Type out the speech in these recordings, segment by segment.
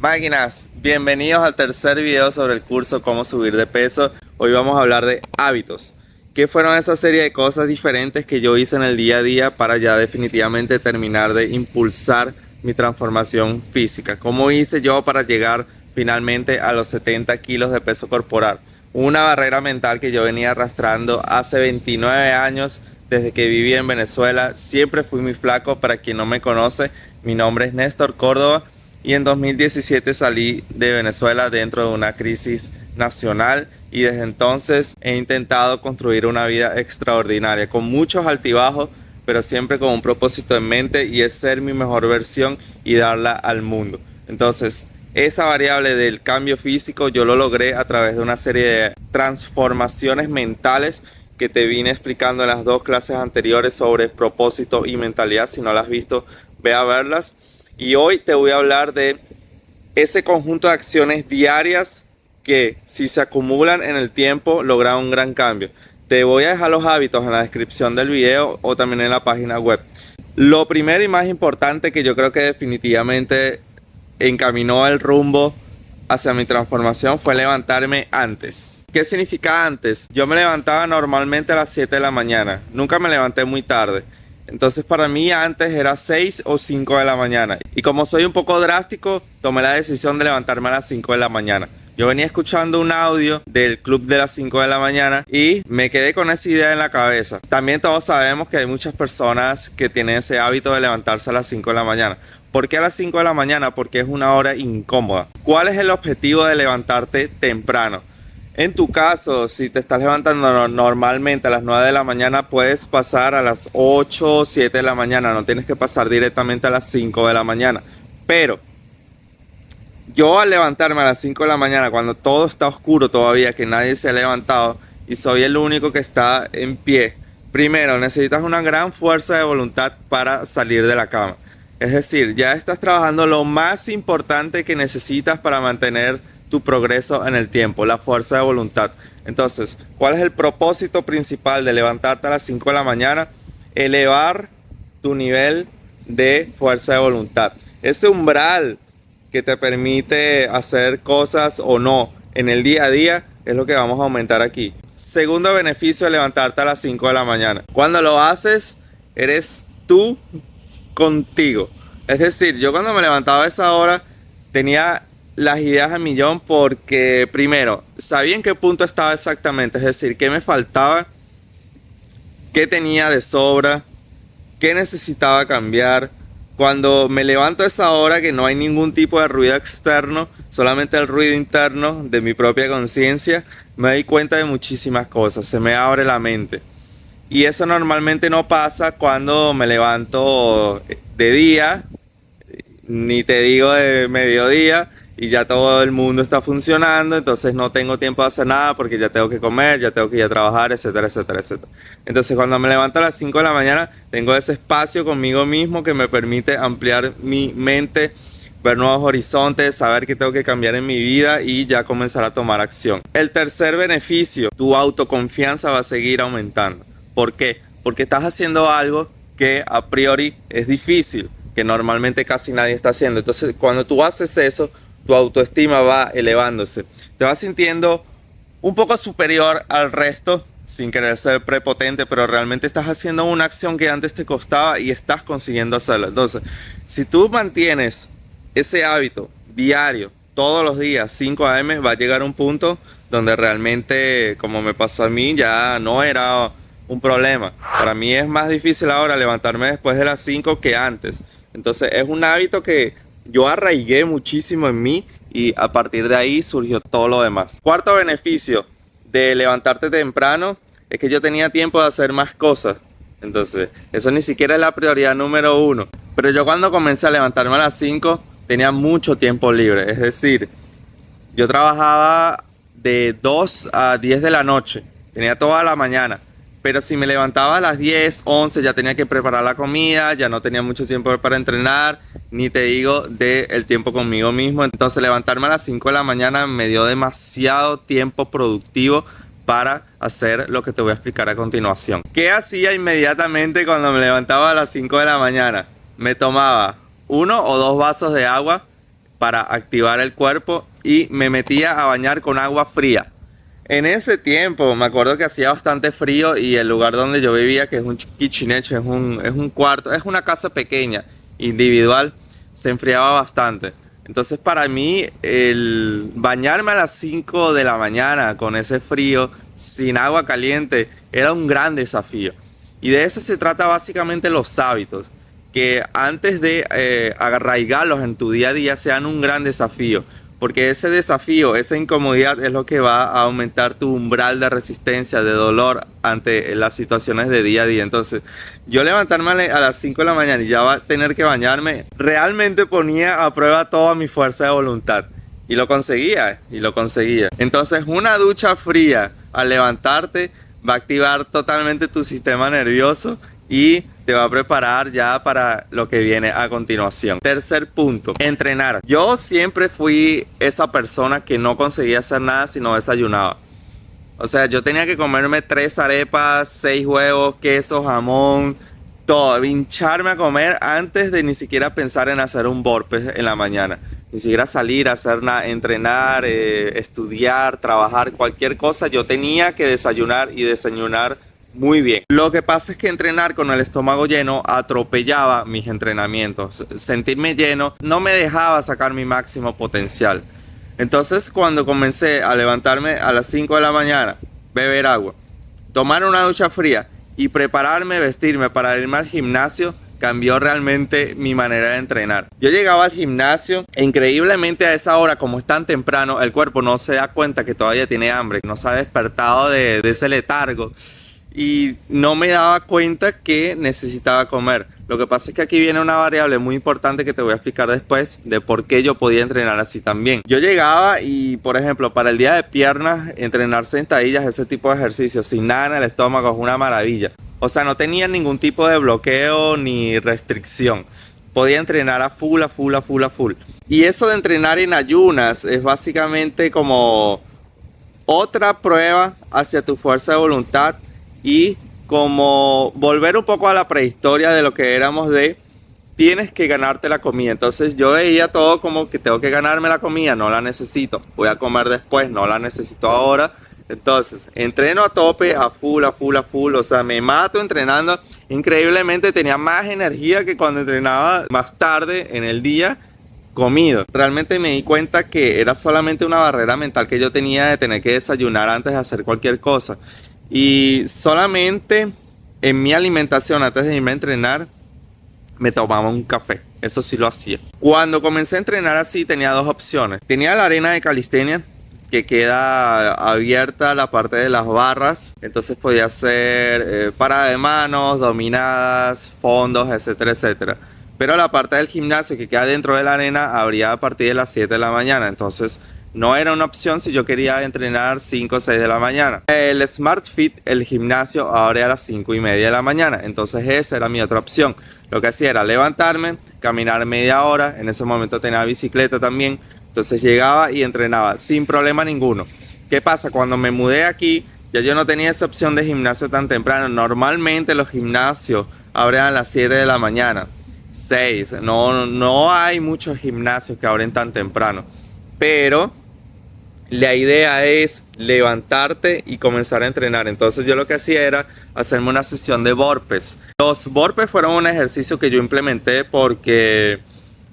Máquinas, bienvenidos al tercer video sobre el curso Cómo subir de peso. Hoy vamos a hablar de hábitos. ¿Qué fueron esa serie de cosas diferentes que yo hice en el día a día para ya definitivamente terminar de impulsar mi transformación física? ¿Cómo hice yo para llegar finalmente a los 70 kilos de peso corporal? Una barrera mental que yo venía arrastrando hace 29 años desde que viví en Venezuela. Siempre fui muy flaco. Para quien no me conoce, mi nombre es Néstor Córdoba. Y en 2017 salí de Venezuela dentro de una crisis nacional y desde entonces he intentado construir una vida extraordinaria con muchos altibajos, pero siempre con un propósito en mente, y es ser mi mejor versión y darla al mundo. Entonces, esa variable del cambio físico yo lo logré a través de una serie de transformaciones mentales que te vine explicando en las dos clases anteriores sobre propósito y mentalidad. Si no las has visto, ve a verlas. Y hoy te voy a hablar de ese conjunto de acciones diarias que, si se acumulan en el tiempo, logran un gran cambio. Te voy a dejar los hábitos en la descripción del video o también en la página web. Lo primero y más importante que yo creo que definitivamente encaminó el rumbo hacia mi transformación fue levantarme antes. ¿Qué significa antes? Yo me levantaba normalmente a las 7 de la mañana. Nunca me levanté muy tarde. Entonces para mí antes era 6 o 5 de la mañana. Y como soy un poco drástico, tomé la decisión de levantarme a las 5 de la mañana. Yo venía escuchando un audio del club de las 5 de la mañana y me quedé con esa idea en la cabeza. También todos sabemos que hay muchas personas que tienen ese hábito de levantarse a las 5 de la mañana. ¿Por qué a las 5 de la mañana? Porque es una hora incómoda. ¿Cuál es el objetivo de levantarte temprano? En tu caso, si te estás levantando normalmente a las 9 de la mañana, puedes pasar a las 8 o 7 de la mañana. No tienes que pasar directamente a las 5 de la mañana. Pero yo, al levantarme a las 5 de la mañana, cuando todo está oscuro todavía, que nadie se ha levantado y soy el único que está en pie, primero necesitas una gran fuerza de voluntad para salir de la cama. Es decir, ya estás trabajando lo más importante que necesitas para mantener tu progreso en el tiempo, la fuerza de voluntad. Entonces, ¿cuál es el propósito principal de levantarte a las 5 de la mañana? Elevar tu nivel de fuerza de voluntad. Ese umbral que te permite hacer cosas o no en el día a día es lo que vamos a aumentar aquí. Segundo beneficio de levantarte a las 5 de la mañana. Cuando lo haces, eres tú contigo. Es decir, yo cuando me levantaba a esa hora tenía las ideas a millón, porque primero sabía en qué punto estaba exactamente, es decir, qué me faltaba, qué tenía de sobra, qué necesitaba cambiar. Cuando me levanto a esa hora, que no hay ningún tipo de ruido externo, solamente el ruido interno de mi propia conciencia, me doy cuenta de muchísimas cosas, se me abre la mente. Y eso normalmente no pasa cuando me levanto de día, ni te digo de mediodía, y ya todo el mundo está funcionando, entonces no tengo tiempo de hacer nada porque ya tengo que comer, ya tengo que ir a trabajar, etcétera, etcétera, etcétera. Entonces cuando me levanto a las 5 de la mañana, tengo ese espacio conmigo mismo que me permite ampliar mi mente, ver nuevos horizontes, saber que tengo que cambiar en mi vida y ya comenzar a tomar acción. El tercer beneficio, tu autoconfianza va a seguir aumentando. ¿Por qué? Porque estás haciendo algo que a priori es difícil, que normalmente casi nadie está haciendo. Entonces cuando tú haces eso, tu autoestima va elevándose. Te vas sintiendo un poco superior al resto, sin querer ser prepotente, pero realmente estás haciendo una acción que antes te costaba y estás consiguiendo hacerla. Entonces, si tú mantienes ese hábito diario, todos los días, 5 a.m., va a llegar un punto donde realmente, como me pasó a mí, ya no era un problema. Para mí es más difícil ahora levantarme después de las 5 que antes. Entonces, es un hábito que yo arraigué muchísimo en mí y a partir de ahí surgió todo lo demás. Cuarto beneficio de levantarte temprano es que yo tenía tiempo de hacer más cosas. Entonces, eso ni siquiera es la prioridad número uno. Pero yo, cuando comencé a levantarme a las 5, tenía mucho tiempo libre. Es decir, yo trabajaba de 2 a 10 de la noche. Tenía toda la mañana. Pero si me levantaba a las 10, 11, ya tenía que preparar la comida, ya no tenía mucho tiempo para entrenar, ni te digo del tiempo conmigo mismo. Entonces levantarme a las 5 de la mañana me dio demasiado tiempo productivo para hacer lo que te voy a explicar a continuación. ¿Qué hacía inmediatamente cuando me levantaba a las 5 de la mañana? Me tomaba 1 o 2 vasos de agua para activar el cuerpo y me metía a bañar con agua fría. En ese tiempo me acuerdo que hacía bastante frío y el lugar donde yo vivía, que es un kitchenette, es un cuarto, es una casa pequeña, individual, se enfriaba bastante. Entonces para mí el bañarme a las 5 de la mañana con ese frío, sin agua caliente, era un gran desafío. Y de eso se trata básicamente los hábitos, que antes de arraigarlos en tu día a día sean un gran desafío. Porque ese desafío, esa incomodidad es lo que va a aumentar tu umbral de resistencia, de dolor ante las situaciones de día a día. Entonces, yo levantarme a las 5 de la mañana y ya va a tener que bañarme, realmente ponía a prueba toda mi fuerza de voluntad. Y lo conseguía, Entonces, una ducha fría al levantarte va a activar totalmente tu sistema nervioso y te va a preparar ya para lo que viene a continuación. Tercer punto, entrenar. Yo siempre fui esa persona que no conseguía hacer nada si no desayunaba. O sea, yo tenía que comerme 3 arepas, 6 huevos, queso, jamón, todo, hincharme a comer antes de ni siquiera pensar en hacer un burpee en la mañana. Ni siquiera salir a hacer nada, entrenar, estudiar, trabajar, cualquier cosa. Yo tenía que desayunar y desayunar muy bien. Lo que pasa es que entrenar con el estómago lleno atropellaba mis entrenamientos. Sentirme lleno no me dejaba sacar mi máximo potencial. Entonces, cuando comencé a levantarme a las 5 de la mañana, beber agua, tomar una ducha fría y prepararme, vestirme para irme al gimnasio, cambió realmente mi manera de entrenar. Yo llegaba al gimnasio e increíblemente a esa hora, como es tan temprano, el cuerpo no se da cuenta que todavía tiene hambre, no se ha despertado de ese letargo. Y no me daba cuenta que necesitaba comer. Lo que pasa es que aquí viene una variable muy importante que te voy a explicar después de por qué yo podía entrenar así también. Yo llegaba y, por ejemplo, para el día de piernas, entrenar sentadillas, ese tipo de ejercicios, sin nada en el estómago, es una maravilla. O sea, no tenía ningún tipo de bloqueo ni restricción. Podía entrenar a full. Y eso de entrenar en ayunas es básicamente como otra prueba hacia tu fuerza de voluntad y como volver un poco a la prehistoria de lo que éramos tienes que ganarte la comida. Entonces yo veía todo como que tengo que ganarme la comida, no la necesito, voy a comer después, no la necesito ahora. Entonces entreno a tope, a full, o sea, me mato entrenando. Increíblemente tenía más energía que cuando entrenaba más tarde en el día comido. Realmente me di cuenta que era solamente una barrera mental que yo tenía de tener que desayunar antes de hacer cualquier cosa. Y solamente en mi alimentación antes de irme a entrenar me tomaba un café. Eso sí lo hacía. Cuando comencé a entrenar así tenía 2 opciones. Tenía la arena de calistenia que queda abierta la parte de las barras. Entonces podía hacer parada de manos, dominadas, fondos, etcétera. Pero la parte del gimnasio que queda dentro de la arena abría a partir de las 7 de la mañana. Entonces no era una opción si yo quería entrenar 5 o 6 de la mañana. El Smart Fit, el gimnasio, abre a las 5 y media de la mañana. Entonces esa era mi otra opción. Lo que hacía era levantarme, caminar media hora. En ese momento tenía bicicleta también. Entonces llegaba y entrenaba sin problema ninguno. ¿Qué pasa? Cuando me mudé aquí, ya yo no tenía esa opción de gimnasio tan temprano. Normalmente los gimnasios abren a las 7 de la mañana, 6. No hay muchos gimnasios que abren tan temprano. Pero la idea es levantarte y comenzar a entrenar. Entonces yo lo que hacía era hacerme una sesión de burpees. Los burpees fueron un ejercicio que yo implementé porque,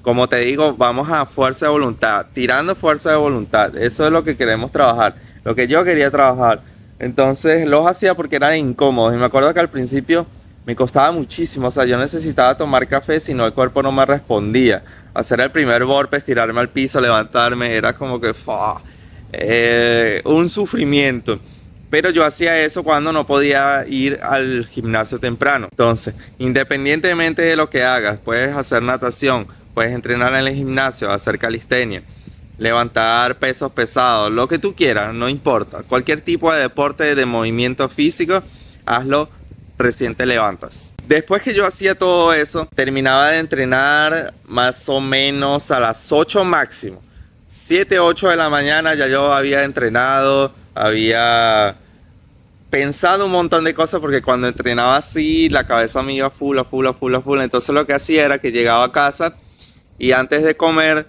como te digo, vamos a fuerza de voluntad, tirando fuerza de voluntad. Eso es lo que queremos trabajar, lo que yo quería trabajar. Entonces los hacía porque eran incómodos. Y me acuerdo que al principio me costaba muchísimo. O sea, yo necesitaba tomar café, si no el cuerpo no me respondía. Hacer el primer burpee, tirarme al piso, levantarme, era como que un sufrimiento. Pero yo hacía eso cuando no podía ir al gimnasio temprano. Entonces, independientemente de lo que hagas, puedes hacer natación, puedes entrenar en el gimnasio, hacer calistenia, levantar pesos pesados, lo que tú quieras, no importa. Cualquier tipo de deporte de movimiento físico, hazlo, recién te levantas. Después que yo hacía todo eso, terminaba de entrenar más o menos a las 8 máximo. 7, 8 de la mañana ya yo había entrenado, había pensado un montón de cosas porque cuando entrenaba así la cabeza me iba full. Entonces lo que hacía era que llegaba a casa y antes de comer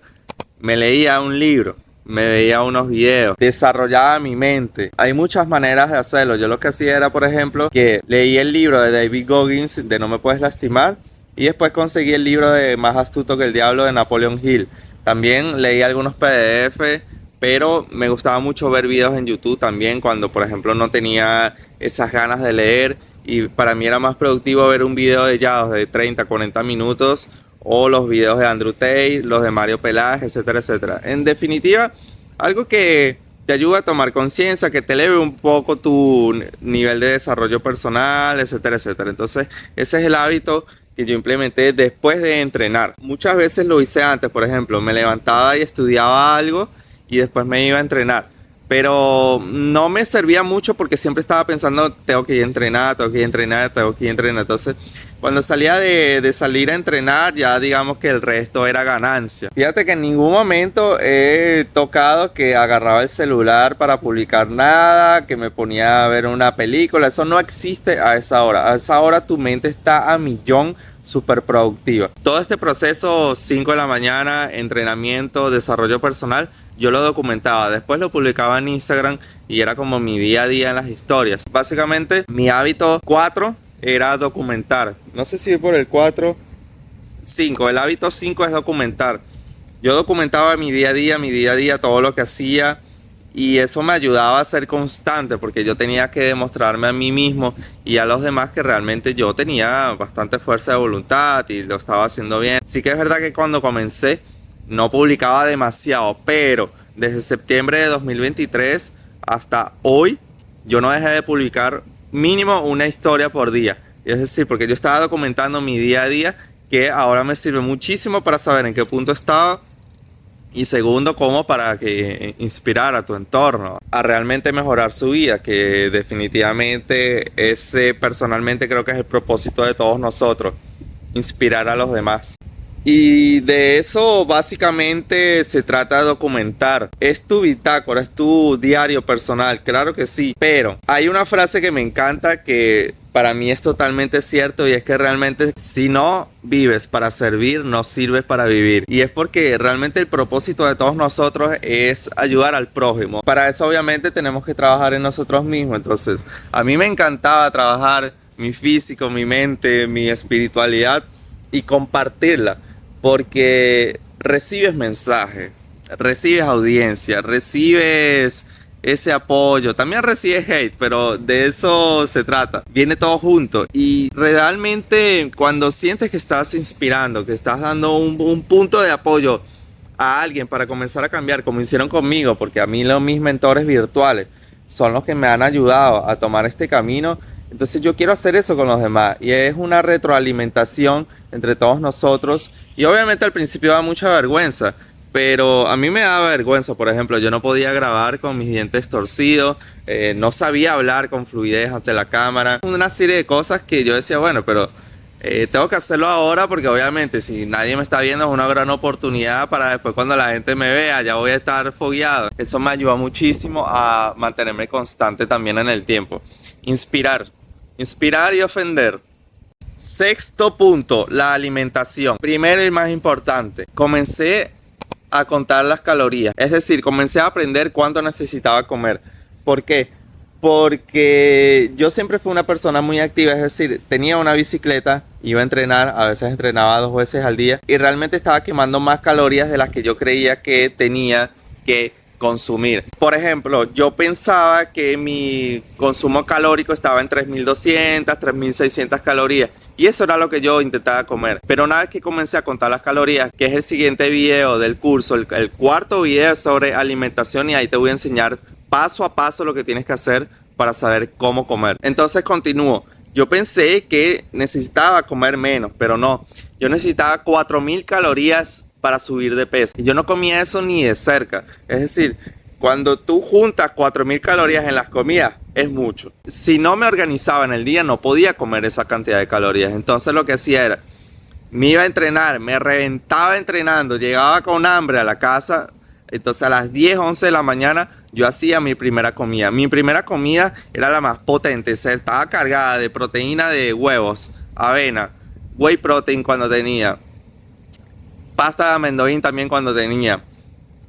me leía un libro, me veía unos videos, desarrollaba mi mente. Hay muchas maneras de hacerlo. Yo lo que hacía era, por ejemplo, que leí el libro de David Goggins de No me puedes lastimar y después conseguí el libro de Más astuto que el diablo de Napoleon Hill. También leí algunos PDF, pero me gustaba mucho ver videos en YouTube también cuando, por ejemplo, no tenía esas ganas de leer y para mí era más productivo ver un video de Yados de 30, 40 minutos o los videos de Andrew Tate, los de Mario Pelaje, etcétera, etcétera. En definitiva, algo que te ayuda a tomar conciencia, que te eleve un poco tu nivel de desarrollo personal, etcétera, etcétera. Entonces, ese es el hábito que yo implementé después de entrenar. Muchas veces lo hice antes, por ejemplo, me levantaba y estudiaba algo y después me iba a entrenar. Pero no me servía mucho porque siempre estaba pensando, tengo que ir a entrenar, tengo que ir a entrenar, tengo que ir a entrenar. Entonces, cuando salía de salir a entrenar, ya digamos que el resto era ganancia. Fíjate que en ningún momento he tocado que agarraba el celular para publicar nada, que me ponía a ver una película. Eso no existe a esa hora. A esa hora tu mente está a millón, súper productiva. Todo este proceso, 5 de la mañana, entrenamiento, desarrollo personal, yo lo documentaba, después lo publicaba en Instagram y era como mi día a día en las historias. Básicamente mi hábito 4 era documentar. No sé si por el 4, 5. El hábito 5 es documentar. Yo documentaba mi día a día, todo lo que hacía y eso me ayudaba a ser constante porque yo tenía que demostrarme a mí mismo y a los demás que realmente yo tenía bastante fuerza de voluntad y lo estaba haciendo bien. Sí que es verdad que cuando comencé no publicaba demasiado, pero desde septiembre de 2023 hasta hoy yo no dejé de publicar mínimo una historia por día. Es decir, porque yo estaba documentando mi día a día, que ahora me sirve muchísimo para saber en qué punto estaba y segundo, como para que inspirar a tu entorno a realmente mejorar su vida, que definitivamente ese personalmente creo que es el propósito de todos nosotros, inspirar a los demás. Y de eso básicamente se trata de documentar. Es tu bitácora, es tu diario personal, claro que sí. Pero hay una frase que me encanta que para mí es totalmente cierto y es que realmente si no vives para servir, no sirves para vivir. Y es porque realmente el propósito de todos nosotros es ayudar al prójimo. Para eso obviamente tenemos que trabajar en nosotros mismos. Entonces a mí me encantaba trabajar mi físico, mi mente, mi espiritualidad y compartirla. Porque recibes mensajes, recibes audiencia, recibes ese apoyo, también recibes hate, pero de eso se trata. Viene todo junto y realmente cuando sientes que estás inspirando, que estás dando un punto de apoyo a alguien para comenzar a cambiar, como hicieron conmigo, porque a mí mis mentores virtuales son los que me han ayudado a tomar este camino. Entonces yo quiero hacer eso con los demás y es una retroalimentación entre todos nosotros y obviamente al principio da mucha vergüenza, pero a mí me daba vergüenza. Por ejemplo, yo no podía grabar con mis dientes torcidos, no sabía hablar con fluidez ante la cámara, una serie de cosas que yo decía, bueno, pero tengo que hacerlo ahora porque obviamente si nadie me está viendo es una gran oportunidad para después cuando la gente me vea ya voy a estar fogueado. Eso me ayuda muchísimo a mantenerme constante también en el tiempo. Inspirar y ofender. Sexto punto, la alimentación. Primero y más importante, comencé a contar las calorías. Es decir, comencé a aprender cuánto necesitaba comer. ¿Por qué? Porque yo siempre fui una persona muy activa. Es decir, tenía una bicicleta, iba a entrenar, a veces entrenaba 2 veces al día y realmente estaba quemando más calorías de las que yo creía que tenía que consumir. Por ejemplo, yo pensaba que mi consumo calórico estaba en 3.200, 3.600 calorías y eso era lo que yo intentaba comer. Pero una vez que comencé a contar las calorías, que es el siguiente video del curso, el cuarto video sobre alimentación, y ahí te voy a enseñar paso a paso lo que tienes que hacer para saber cómo comer. Entonces continúo. Yo pensé que necesitaba comer menos, pero no. Yo necesitaba 4.000 calorías para subir de peso. Y yo no comía eso ni de cerca. Es decir, cuando tú juntas 4.000 calorías en las comidas, es mucho. Si no me organizaba en el día, no podía comer esa cantidad de calorías. Entonces lo que hacía era, me iba a entrenar, me reventaba entrenando, llegaba con hambre a la casa. Entonces a las 10, 11 de la mañana yo hacía mi primera comida. Mi primera comida era la más potente. Estaba cargada de proteína de huevos, avena, whey protein cuando tenía, pasta de amendoín también cuando tenía,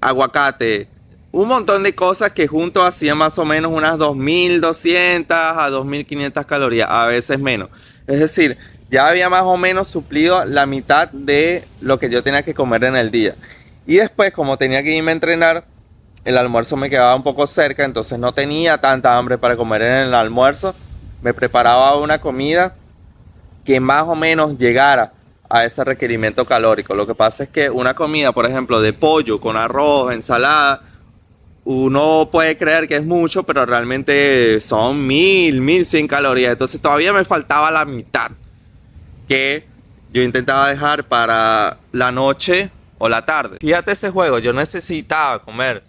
aguacate, un montón de cosas que juntos hacían más o menos unas 2.200 a 2.500 calorías, a veces menos. Es decir, ya había más o menos suplido la mitad de lo que yo tenía que comer en el día. Y después, como tenía que irme a entrenar, el almuerzo me quedaba un poco cerca, entonces no tenía tanta hambre para comer en el almuerzo. Me preparaba una comida que más o menos llegara a ese requerimiento calórico. Lo que pasa es que una comida, por ejemplo, de pollo con arroz, ensalada, uno puede creer que es mucho, pero realmente son 1.100 calorías. Entonces todavía me faltaba la mitad que yo intentaba dejar para la noche o la tarde. Fíjate ese juego, yo necesitaba comer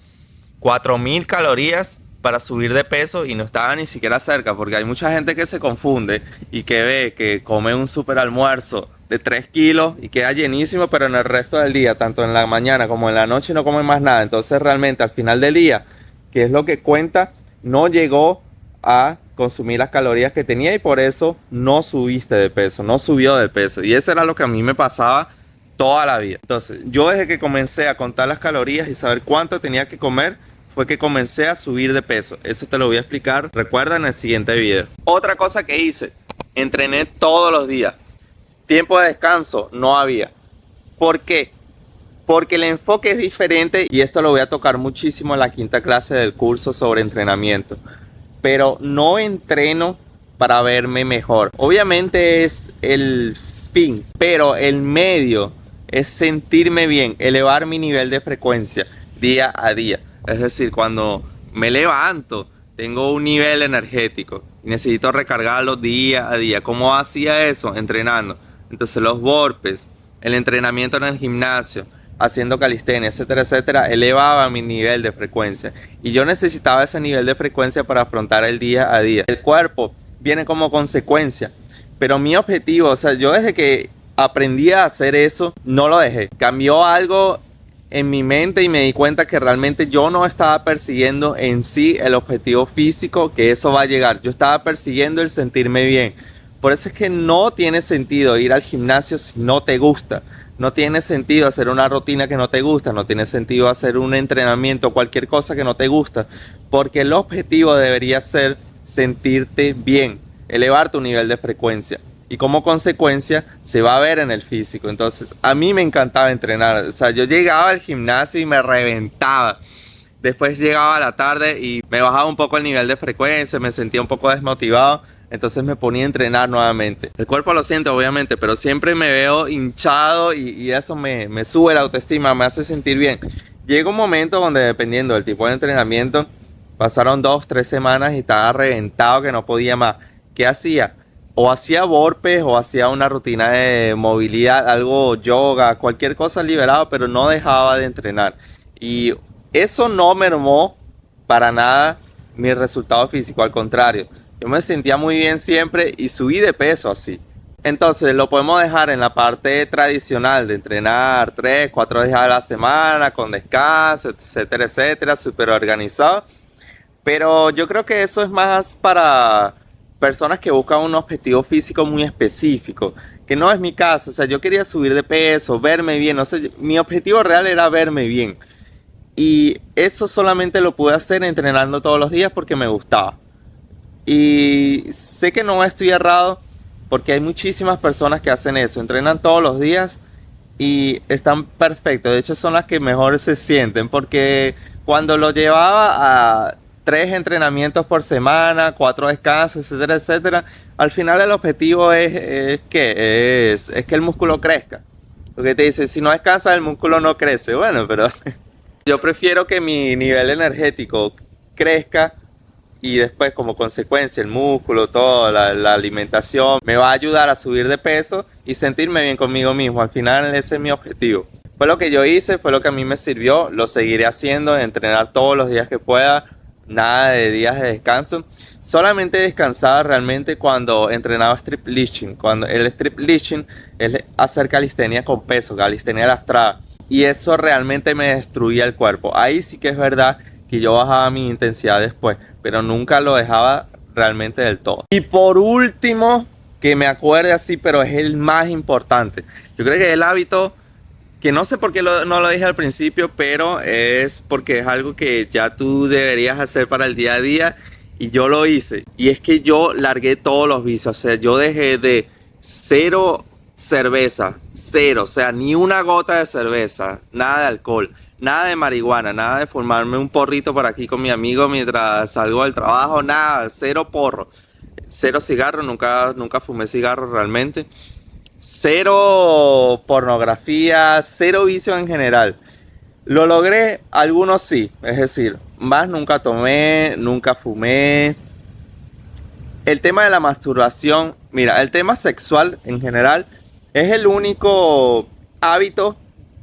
4.000 calorías para subir de peso y no estaba ni siquiera cerca, porque hay mucha gente que se confunde y que ve que come un super almuerzo de 3 kilos y queda llenísimo, pero en el resto del día, tanto en la mañana como en la noche, no come más nada. Entonces realmente al final del día, que es lo que cuenta, no llegó a consumir las calorías que tenía y por eso no subiste de peso, no subió de peso. Y eso era lo que a mí me pasaba toda la vida. Entonces yo desde que comencé a contar las calorías y saber cuánto tenía que comer, fue que comencé a subir de peso. Eso te lo voy a explicar, recuerda, en el siguiente video. Otra cosa que hice, entrené todos los días. Tiempo de descanso no había. ¿Por qué? Porque el enfoque es diferente y esto lo voy a tocar muchísimo en la quinta clase del curso sobre entrenamiento. Pero no entreno para verme mejor. Obviamente es el fin, pero el medio es sentirme bien, elevar mi nivel de frecuencia día a día. Es decir, cuando me levanto, tengo un nivel energético y necesito recargarlo día a día. ¿Cómo hacía eso? Entrenando. Entonces los burpees, el entrenamiento en el gimnasio, haciendo calistenia, etcétera, etcétera, elevaba mi nivel de frecuencia. Y yo necesitaba ese nivel de frecuencia para afrontar el día a día. El cuerpo viene como consecuencia. Pero mi objetivo, o sea, yo desde que aprendí a hacer eso, no lo dejé. Cambió algo en mi mente y me di cuenta que realmente yo no estaba persiguiendo en sí el objetivo físico, que eso va a llegar. Yo estaba persiguiendo el sentirme bien. Por eso es que no tiene sentido ir al gimnasio si no te gusta. No tiene sentido hacer una rutina que no te gusta. No tiene sentido hacer un entrenamiento, cualquier cosa que no te gusta. Porque el objetivo debería ser sentirte bien, elevar tu nivel de frecuencia. Y como consecuencia se va a ver en el físico. Entonces a mí me encantaba entrenar. O sea, yo llegaba al gimnasio y me reventaba. Después llegaba a la tarde y me bajaba un poco el nivel de frecuencia. Me sentía un poco desmotivado. Entonces me ponía a entrenar nuevamente. El cuerpo lo siente obviamente, pero siempre me veo hinchado y eso me sube la autoestima, me hace sentir bien. Llega un momento donde, dependiendo del tipo de entrenamiento, pasaron 2-3 semanas y estaba reventado que no podía más. ¿Qué hacía? O hacía burpees o hacía una rutina de movilidad, algo yoga, cualquier cosa liberado, pero no dejaba de entrenar. Y eso no mermó para nada mi resultado físico, al contrario. Yo me sentía muy bien siempre y subí de peso así. Entonces lo podemos dejar en la parte tradicional de entrenar 3-4 días a la semana con descanso, etcétera, etcétera, súper organizado. Pero yo creo que eso es más para personas que buscan un objetivo físico muy específico, que no es mi caso. O sea, yo quería subir de peso, verme bien. O sea, mi objetivo real era verme bien. Y eso solamente lo pude hacer entrenando todos los días porque me gustaba. Y sé que no estoy errado porque hay muchísimas personas que hacen eso, entrenan todos los días y están perfectos. De hecho son las que mejor se sienten, porque cuando lo llevaba a 3 entrenamientos por semana, 4 descansos, etcétera, etcétera, al final el objetivo es que el músculo crezca. Porque te dice, si no descansas el músculo no crece. Bueno, pero yo prefiero que mi nivel energético crezca y después como consecuencia el músculo, toda la alimentación me va a ayudar a subir de peso y sentirme bien conmigo mismo. Al final ese es mi objetivo. Fue lo que yo hice, fue lo que a mí me sirvió, lo seguiré haciendo, entrenar todos los días que pueda, nada de días de descanso. Solamente descansaba realmente cuando entrenaba strip lifting. Cuando el strip lifting es hacer calistenia con peso, calistenia lastrada. Y eso realmente me destruía el cuerpo. Ahí sí que es verdad que yo bajaba mi intensidad después, pero nunca lo dejaba realmente del todo. Y por último, que me acuerde así, pero es el más importante. Yo creo que el hábito que no sé por qué no lo dije al principio, pero es porque es algo que ya tú deberías hacer para el día a día y yo lo hice. Y es que yo largué todos los vicios, o sea, yo dejé de cero cerveza, cero, o sea, ni una gota de cerveza, nada de alcohol, nada de marihuana, nada de fumarme un porrito por aquí con mi amigo mientras salgo del trabajo, nada, cero porro, cero cigarro, nunca fumé cigarro realmente. Cero pornografía, cero vicio en general. Lo logré, algunos sí, es decir, más nunca tomé, nunca fumé. El tema de la masturbación, mira, el tema sexual en general es el único hábito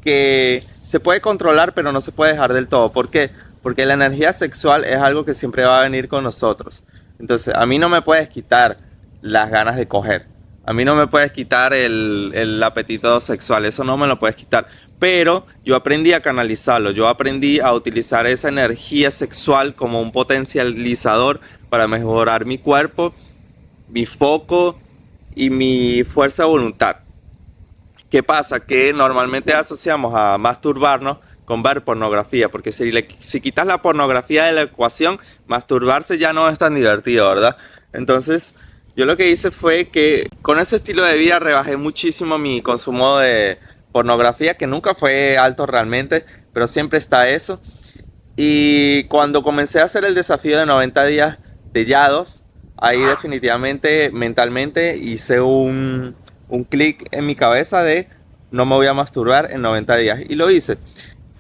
que se puede controlar pero no se puede dejar del todo. ¿Por qué? Porque la energía sexual es algo que siempre va a venir con nosotros. Entonces, a mí no me puedes quitar las ganas de coger. A mí no me puedes quitar el apetito sexual, eso no me lo puedes quitar. Pero yo aprendí a canalizarlo, yo aprendí a utilizar esa energía sexual como un potencializador para mejorar mi cuerpo, mi foco y mi fuerza de voluntad. ¿Qué pasa? Que normalmente asociamos a masturbarnos con ver pornografía, porque si quitas la pornografía de la ecuación, masturbarse ya no es tan divertido, ¿verdad? Entonces, yo lo que hice fue que con ese estilo de vida rebajé muchísimo mi consumo de pornografía, que nunca fue alto realmente, pero siempre está eso. Y cuando comencé a hacer el desafío de 90 días de Yados, ahí definitivamente mentalmente hice un clic en mi cabeza de no me voy a masturbar en 90 días. Y lo hice.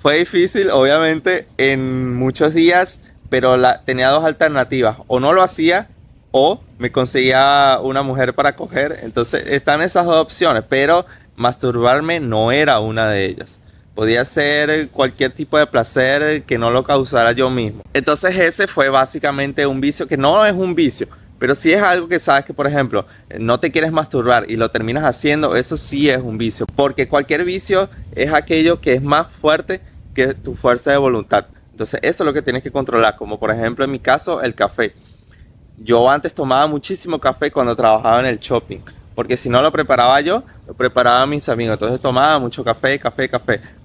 Fue difícil, obviamente, en muchos días, pero tenía dos alternativas. O no lo hacía o me conseguía una mujer para coger. Entonces están esas dos opciones, pero masturbarme no era una de ellas. Podía ser cualquier tipo de placer que no lo causara yo mismo. Entonces ese fue básicamente un vicio que no es un vicio, pero sí es algo que sabes que, por ejemplo, no te quieres masturbar y lo terminas haciendo, eso sí es un vicio. Porque cualquier vicio es aquello que es más fuerte que tu fuerza de voluntad. Entonces eso es lo que tienes que controlar, como por ejemplo en mi caso el café. Yo antes tomaba muchísimo café cuando trabajaba en el shopping, porque si no lo preparaba yo, lo preparaba mis amigos. Entonces tomaba mucho café.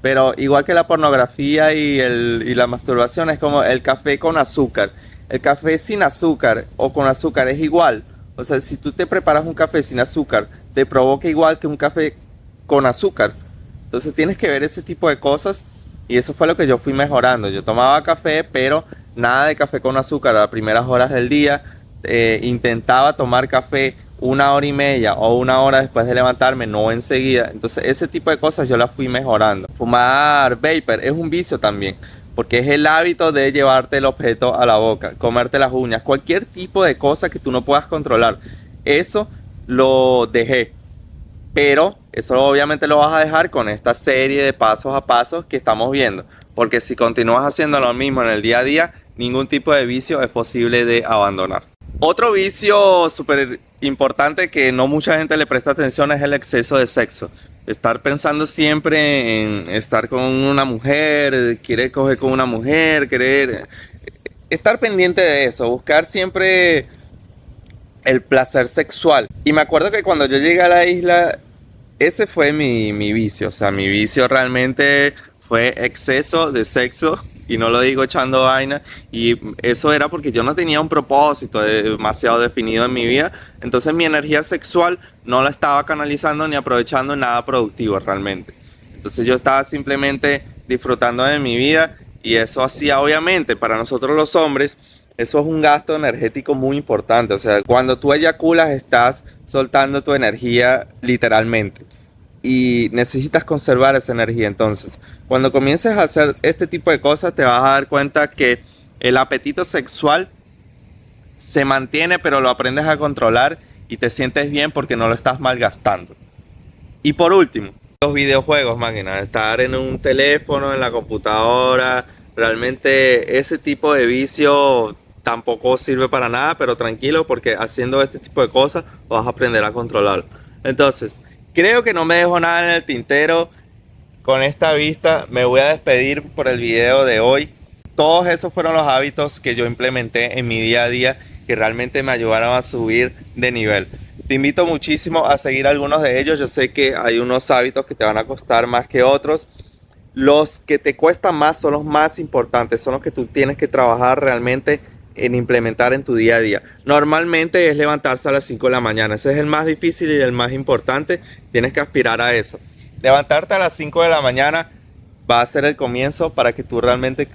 Pero igual que la pornografía y la masturbación, es como el café con azúcar. El café sin azúcar o con azúcar es igual. O sea, si tú te preparas un café sin azúcar, te provoca igual que un café con azúcar. Entonces tienes que ver ese tipo de cosas y eso fue lo que yo fui mejorando. Yo tomaba café, pero nada de café con azúcar a las primeras horas del día. Intentaba tomar café 1 hora y media o 1 hora después de levantarme, no enseguida. Entonces ese tipo de cosas yo las fui mejorando. Fumar vapor es un vicio también, porque es el hábito de llevarte el objeto a la boca, comerte las uñas, cualquier tipo de cosa que tú no puedas controlar. Eso lo dejé, pero eso obviamente lo vas a dejar con esta serie de pasos a pasos que estamos viendo, porque si continúas haciendo lo mismo en el día a día, ningún tipo de vicio es posible de abandonar. Otro vicio súper importante que no mucha gente le presta atención es el exceso de sexo. Estar pensando siempre en estar con una mujer, querer coger con una mujer, querer estar pendiente de eso, buscar siempre el placer sexual. Y me acuerdo que cuando yo llegué a la isla, ese fue mi vicio. O sea, mi vicio realmente fue exceso de sexo. Y no lo digo echando vaina. Y eso era porque yo no tenía un propósito demasiado definido en mi vida. Entonces mi energía sexual no la estaba canalizando ni aprovechando en nada productivo realmente. Entonces yo estaba simplemente disfrutando de mi vida. Y eso hacía, obviamente, para nosotros los hombres, eso es un gasto energético muy importante. O sea, cuando tú eyaculas estás soltando tu energía literalmente. Y necesitas conservar esa energía. Entonces, cuando comiences a hacer este tipo de cosas, te vas a dar cuenta que el apetito sexual se mantiene, pero lo aprendes a controlar y te sientes bien porque no lo estás malgastando. Y por último, los videojuegos, máquina, estar en un teléfono, en la computadora, realmente ese tipo de vicio tampoco sirve para nada, pero tranquilo porque haciendo este tipo de cosas vas a aprender a controlarlo. Entonces, creo que no me dejo nada en el tintero. Con esta vista me voy a despedir por el video de hoy. Todos esos fueron los hábitos que yo implementé en mi día a día que realmente me ayudaron a subir de nivel. Te invito muchísimo a seguir algunos de ellos. Yo sé que hay unos hábitos que te van a costar más que otros. Los que te cuestan más son los más importantes, son los que tú tienes que trabajar realmente en implementar en tu día a día. Normalmente es levantarse a las 5 de la mañana. Ese es el más difícil y el más importante. Tienes que aspirar a eso. Levantarte a las 5 de la mañana va a ser el comienzo para que tú realmente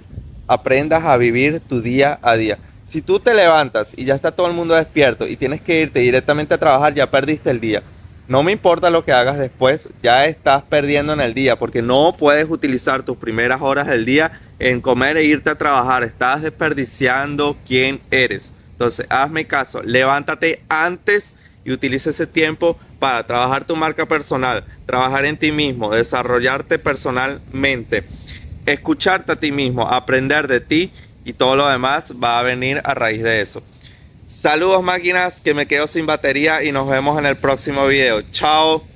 aprendas a vivir tu día a día. Si tú te levantas y ya está todo el mundo despierto y tienes que irte directamente a trabajar, ya perdiste el día. No me importa lo que hagas después, ya estás perdiendo en el día porque no puedes utilizar tus primeras horas del día en comer e irte a trabajar. Estás desperdiciando quién eres. Entonces, hazme caso, levántate antes y utiliza ese tiempo para trabajar tu marca personal, trabajar en ti mismo, desarrollarte personalmente, escucharte a ti mismo, aprender de ti y todo lo demás va a venir a raíz de eso. Saludos máquinas, que me quedo sin batería y nos vemos en el próximo video. Chao.